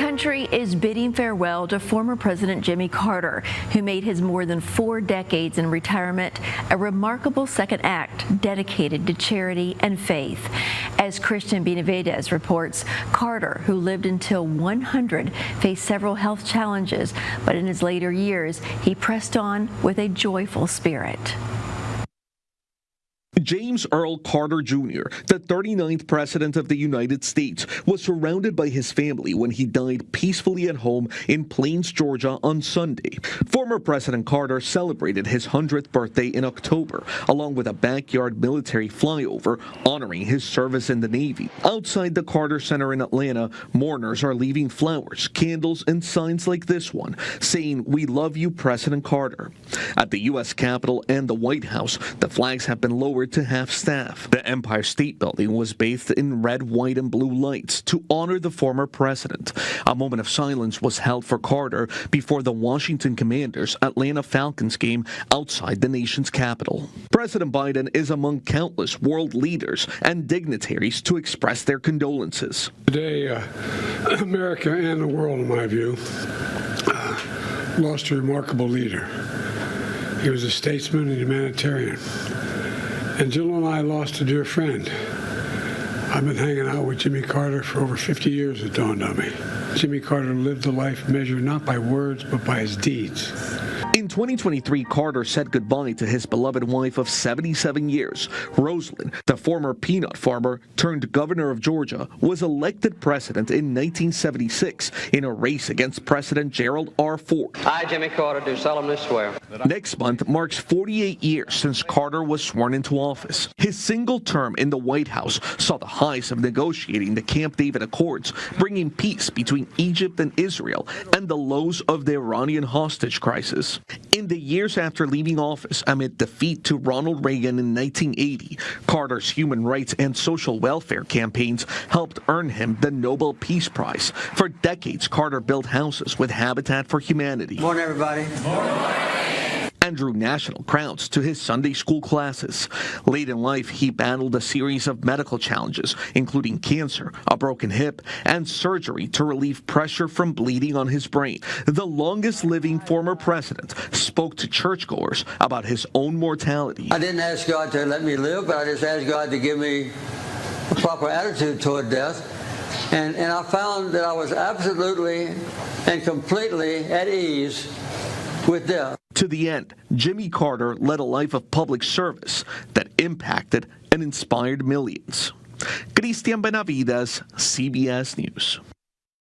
country is bidding farewell to former President Jimmy Carter, who made his more than 4 decades in retirement a remarkable second act dedicated to charity and faith. As Christian Benavides reports, Carter, who lived until 100, faced several health challenges, but in his later years, he pressed on with a joyful spirit. James Earl Carter Jr., the 39th President of the United States, was surrounded by his family when he died peacefully at home in Plains, Georgia on Sunday. Former President Carter celebrated his 100th birthday in October, along with a backyard military flyover honoring his service in the Navy. Outside the Carter Center in Atlanta, mourners are leaving flowers, candles, and signs like this one, saying, "We love you, President Carter." At the U.S. Capitol and the White House, the flags have been lowered to half-staff. The Empire State Building was bathed in red, white, and blue lights to honor the former president. A moment of silence was held for Carter before the Washington Commanders' Atlanta Falcons game outside the nation's capital. President Biden is among countless world leaders and dignitaries to express their condolences. Today, America and the world, in my view, lost a remarkable leader. He was a statesman and humanitarian. And Jill and I lost a dear friend. I've been hanging out with Jimmy Carter for over 50 years, it dawned on me. Jimmy Carter lived a life measured not by words, but by his deeds. In 2023, Carter said goodbye to his beloved wife of 77 years. Rosalynn, the former peanut farmer turned governor of Georgia, was elected president in 1976 in a race against President Gerald R. Ford. I, Jimmy Carter, do solemnly swear. Next month marks 48 years since Carter was sworn into office. His single term in the White House saw the highs of negotiating the Camp David Accords, bringing peace between Egypt and Israel, and the lows of the Iranian hostage crisis. In the years after leaving office amid defeat to Ronald Reagan in 1980, Carter's human rights and social welfare campaigns helped earn him the Nobel Peace Prize. For decades, Carter built houses with Habitat for Humanity. Morning, everybody. And drew national crowds to his Sunday school classes. Late in life, he battled a series of medical challenges, including cancer, a broken hip, and surgery to relieve pressure from bleeding on his brain. The longest-living former president spoke to churchgoers about his own mortality. I didn't ask God to let me live, but I just asked God to give me a proper attitude toward death. And I found that I was absolutely and completely at ease with death. To the end, Jimmy Carter led a life of public service that impacted and inspired millions. Christian Benavides, CBS News.